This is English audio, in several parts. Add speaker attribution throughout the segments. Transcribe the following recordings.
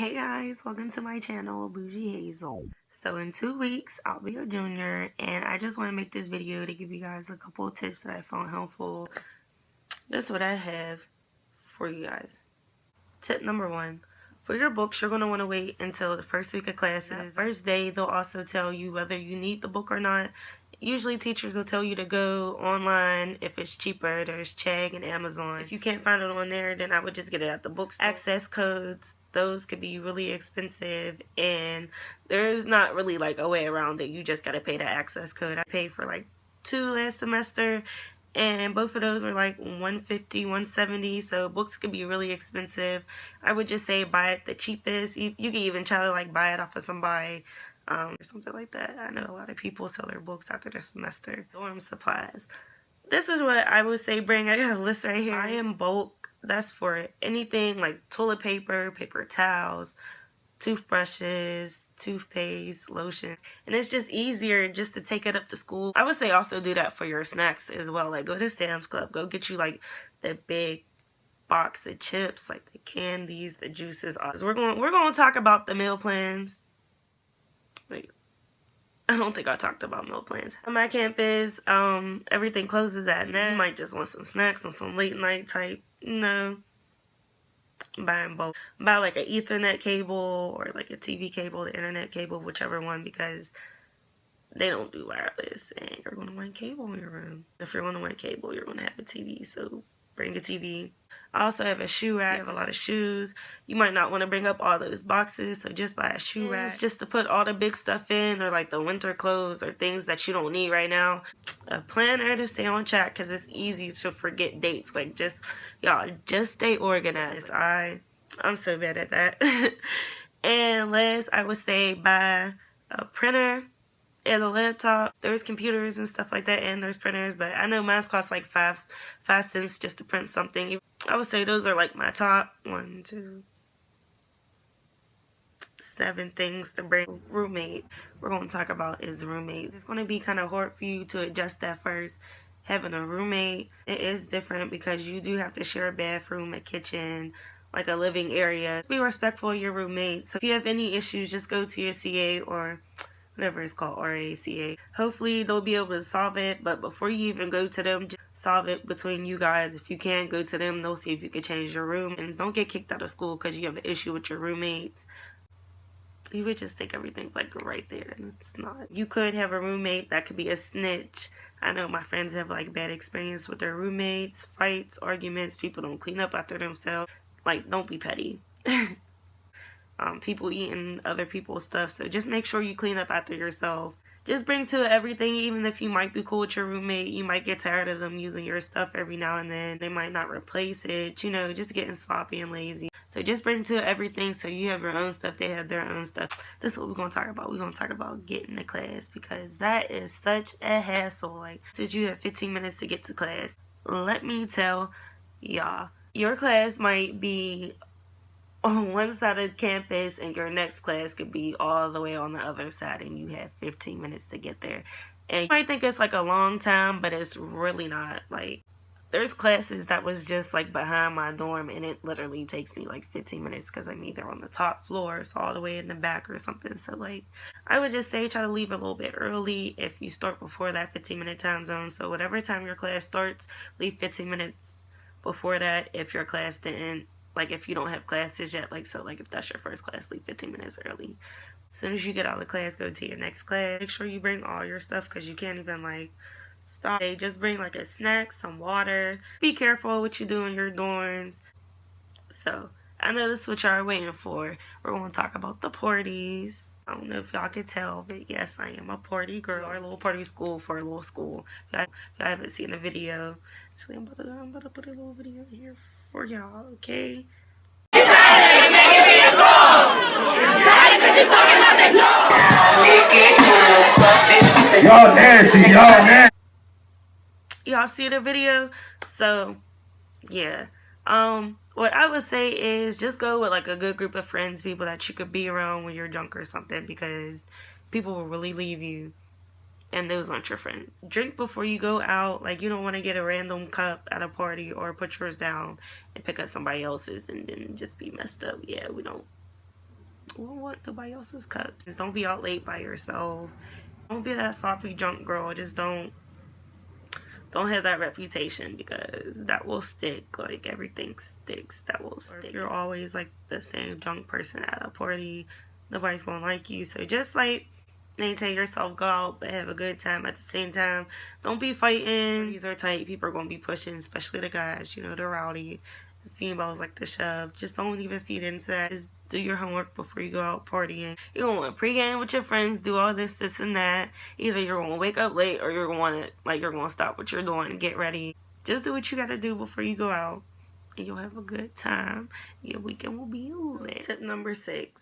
Speaker 1: Hey guys, welcome to my channel, Bougie Hazel. So in 2 weeks, I'll be a junior, and I just want to make this video to give you guys a couple of tips that I found helpful. This is what I have for you guys. Tip number 1. For your books, you're going to want to wait until the first week of classes. First day, they'll also tell you whether you need the book or not. Usually teachers will tell you to go online if it's cheaper. There's Chegg and Amazon. If you can't find it on there, then I would just get it at the bookstore. Access codes, those could be really expensive, and there's not really like a way around it. You just got to pay the access code. I paid for like 2 last semester, and both of those were like $150, $170, so books could be really expensive. I would just say buy it the cheapest. You can even try to like buy it off of somebody or something like that. I know a lot of people sell their books after the semester. Dorm supplies. This is what I would say bring. I got a list right here. Buy in bulk. That's for anything like toilet paper, paper towels, toothbrushes, toothpaste, lotion, and it's just easier just to take it up to school. I would say also do that for your snacks as well. Like go to Sam's Club, go get you like the big box of chips, like the candies, the juices. We're going to talk about the meal plans. Wait, I don't think I talked about meal plans. On my campus, everything closes at 9. You might just want some snacks on some late night type, buying both. Buy like an Ethernet cable or like a TV cable, the internet cable, whichever one, because they don't do wireless, and you're going to want cable in your room. If you're going to want cable, you're going to have a TV, so bring a TV. I also have a shoe rack. I have a lot of shoes. You might not want to bring up all those boxes, so just buy a shoe rack just to put all the big stuff in, or like the winter clothes or things that you don't need right now. A planner to stay on track, because it's easy to forget dates. Like y'all just stay organized. I'm so bad at that. And last, I would say buy a printer and a laptop. There's computers and stuff like that, and there's printers, but I know mine cost like 5 cents just to print something. I would say those are like my top 1, 2, 7 things to bring. Roommate, we're going to talk about is roommates. It's going to be kind of hard for you to adjust at first. Having a roommate, it is different because you do have to share a bathroom, a kitchen, like a living area. Be respectful of your roommates. So if you have any issues, just go to your CA or whatever it's called, RACA. Hopefully they'll be able to solve it, but before you even go to them, just solve it between you guys. If you can't go to them, they'll see if you can change your room. And don't get kicked out of school because you have an issue with your roommates. You would just think everything's like right there, and it's not. You could have a roommate that could be a snitch. I know my friends have like bad experience with their roommates, fights, arguments, people don't clean up after themselves. Like, don't be petty. People eating other people's stuff, so just make sure you clean up after yourself. Just bring to everything. Even if you might be cool with your roommate, you might get tired of them using your stuff every now and then. They might not replace it, just getting sloppy and lazy. So just bring to everything, so you have your own stuff, they have their own stuff. This is what we're going to talk about. We're going to talk about getting to class, because that is such a hassle. Like, since you have 15 minutes to get to class, let me tell y'all, your class might be on one side of campus and your next class could be all the way on the other side, and you have 15 minutes to get there. And you might think it's like a long time, but it's really not. Like, there's classes that was just like behind my dorm, and it literally takes me like 15 minutes because I'm either on the top floor, so all the way in the back or something. So like, I would just say try to leave a little bit early if you start before that 15-minute time zone. So whatever time your class starts, leave 15 minutes before that. If your class didn't, like, if you don't have classes yet, like, so like if that's your first class, leave 15 minutes early. As soon as you get out of class, go to your next class. Make sure you bring all your stuff, because you can't even like stop. Just bring like a snack, some water. Be careful what you do in your dorms. So I know this is what y'all are waiting for. We're going to talk about the parties. I don't know if y'all can tell, but yes, I am a party girl. Our little party school for a little school. If y'all haven't seen the video, actually I'm about to put a little video here for y'all, okay?
Speaker 2: Y'all nasty, y'all nasty.
Speaker 1: Y'all see the video? So yeah, what I would say is just go with like a good group of friends, people that you could be around when you're drunk or something, because people will really leave you, and those aren't your friends. Drink before you go out. Like, you don't want to get a random cup at a party or put yours down and pick up somebody else's and then just be messed up. Yeah, we don't We'll want nobody else's cups. Just don't be out late by yourself. Don't be that sloppy drunk girl. Just don't have that reputation, because that will stick. Like, everything sticks. That will stick. Or if you're always like the same drunk person at a party, nobody's gonna like you. So just like maintain yourself, go out, but have a good time at the same time. Don't be fighting. These are tight. People are gonna be pushing, especially the guys. You know, they're rowdy. The females like to shove. Just don't even feed into that. Just do your homework before you go out partying. You're gonna want to pregame with your friends, do all this, and that. Either you're gonna wake up late, or you're gonna stop what you're doing and get ready. Just do what you gotta do before you go out, and you'll have a good time. Your weekend will be lit. Tip number 6.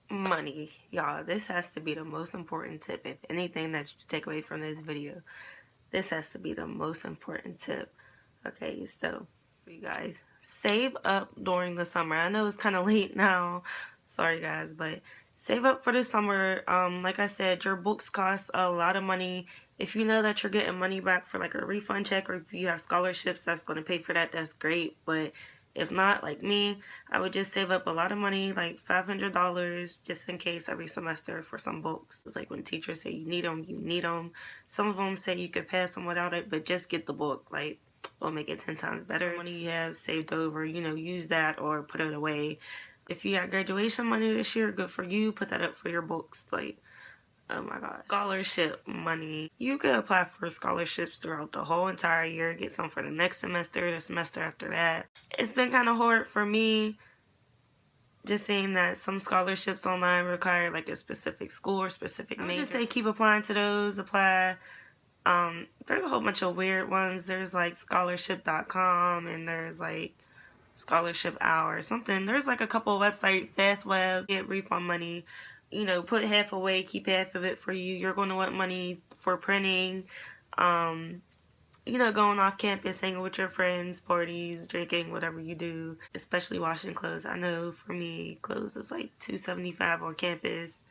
Speaker 1: Money. Y'all, this has to be the most important tip. If anything that you take away from this video, this has to be the most important tip. Okay, so for you guys, save up during the summer. I know it's kind of late now, sorry guys, but save up for the summer. Like I said, your books cost a lot of money. If you know that you're getting money back for like a refund check, or if you have scholarships that's going to pay for that, that's great. But if not, like me, I would just save up a lot of money, like $500, just in case every semester for some books. It's like when teachers say you need them, you need them. Some of them say you could pass them without it, but just get the book. Like, will make it 10 times better. Money you have saved over, you know, use that or put it away. If you got graduation money this year, good for you. Put that up for your books. Like, oh my gosh. Scholarship money. You could apply for scholarships throughout the whole entire year. Get some for the next semester, the semester after that. It's been kind of hard for me, just saying that some scholarships online require like a specific school or specific major. I would just say keep applying to those. Apply. There's a whole bunch of weird ones. There's like scholarship.com, and there's like scholarship hour or something. There's like a couple of websites, FastWeb, get refund money. You know, put half away, keep half of it for you. You're going to want money for printing, you know, going off campus, hanging with your friends, parties, drinking, whatever you do, especially washing clothes. I know for me, clothes is like $2.75 on campus,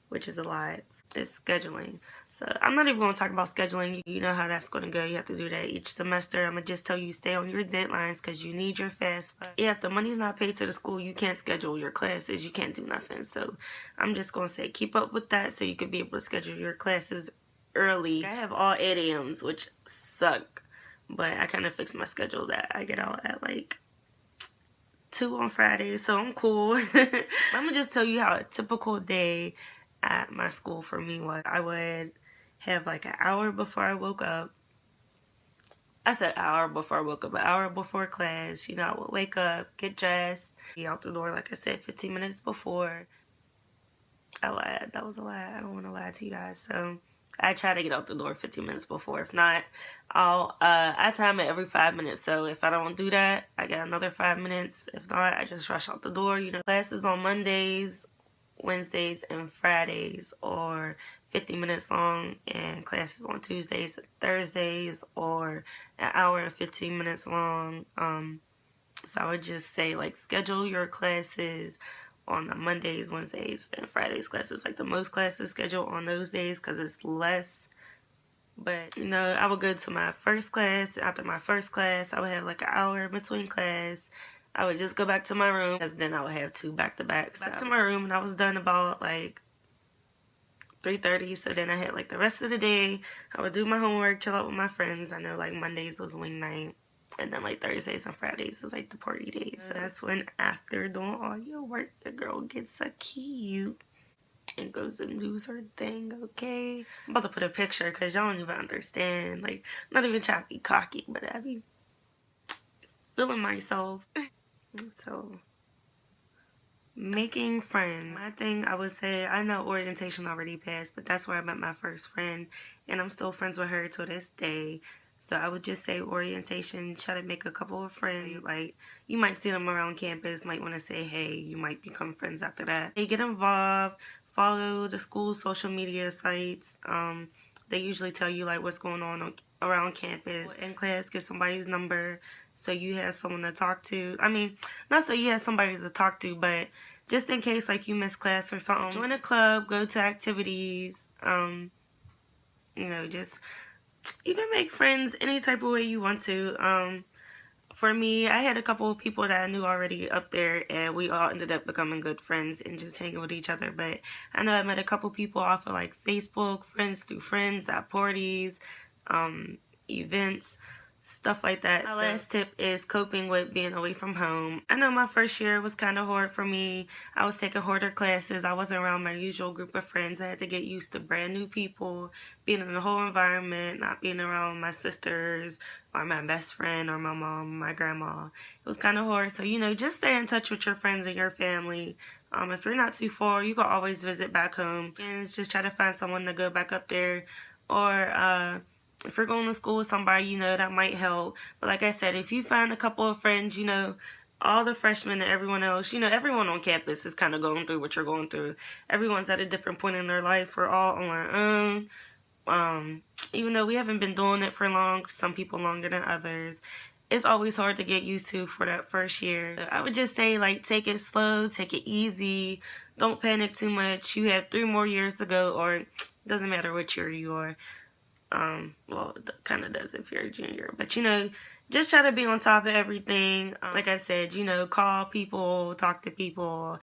Speaker 1: which is a lot. It's scheduling. So I'm not even going to talk about scheduling. You know how that's going to go. You have to do that each semester. I'm going to just tell you stay on your deadlines, because you need your FAFSA. Yeah, if the money's not paid to the school, you can't schedule your classes. You can't do nothing. So I'm just going to say keep up with that so you can be able to schedule your classes early. I have all 8 a.m.s, which suck. But I kind of fix my schedule that I get out at like 2 on Fridays. So I'm cool. I'm going to just tell you how a typical day at my school for me was. I would have like an hour before I woke up. I said hour before I woke up, an hour before class. You know, I would wake up, get dressed, be out the door, like I said, 15 minutes before. I lied. That was a lie. I don't want to lie to you guys. So I try to get out the door 15 minutes before. If not, I time it every 5 minutes. So if I don't do that, I get another 5 minutes. If not, I just rush out the door. You know, classes on Mondays, Wednesdays, and Fridays or 50 minutes long, and classes on Tuesdays and Thursdays or an hour and 15 minutes long. So I would just say, like, schedule your classes on the Mondays, Wednesdays, and Fridays classes. Like, the most classes scheduled on those days because it's less. But, you know, I would go to my first class. After my first class, I would have like an hour in between class. I would just go back to my room, because then I would have 2 back-to-backs. Back to my room, and I was done about like 3:30. So then I had like the rest of the day. I would do my homework, chill out with my friends. I know like Mondays was wing night, and then like Thursdays and Fridays was like the party days. So that's when, after doing all your work, the girl gets a cute and goes and does her thing. Okay, I'm about to put a picture, because y'all don't even understand. Like, I'm not even trying to be cocky, but I be feeling myself. So, making friends. My thing, I would say, I know orientation already passed, but that's where I met my first friend, and I'm still friends with her to this day. So I would just say orientation, try to make a couple of friends. Like, you might see them around campus, might want to say hey, you might become friends after that. They get involved, follow the school social media sites. They usually tell you like what's going on around campus. In class, get somebody's number, so you have someone to talk to. I mean, not so you have somebody to talk to, but just in case like you miss class or something. Join a club, go to activities, you know, just, you can make friends any type of way you want to. For me, I had a couple of people that I knew already up there, and we all ended up becoming good friends and just hanging with each other. But I know I met a couple people off of like Facebook, friends through friends at parties, um, events, stuff like that. My last tip is coping with being away from home. I know my first year was kind of hard for me. I was taking harder classes. I wasn't around my usual group of friends. I had to get used to brand new people, being in the whole environment, not being around my sisters or my best friend or my mom, my grandma. It was kind of hard. So, just stay in touch with your friends and your family. If you're not too far, you can always visit back home and just try to find someone to go back up there. Or if you're going to school with somebody, that might help. But like I said, if you find a couple of friends, all the freshmen and everyone else, everyone on campus is kind of going through what you're going through. Everyone's at a different point in their life. We're all on our own. Even though we haven't been doing it for long, some people longer than others, it's always hard to get used to for that first year. So I would just say, like, take it slow, take it easy, don't panic too much. You have 3 more years to go, or it doesn't matter what year you are. Well, it kind of does if you're a junior, but just try to be on top of everything. Like I said, call people, talk to people,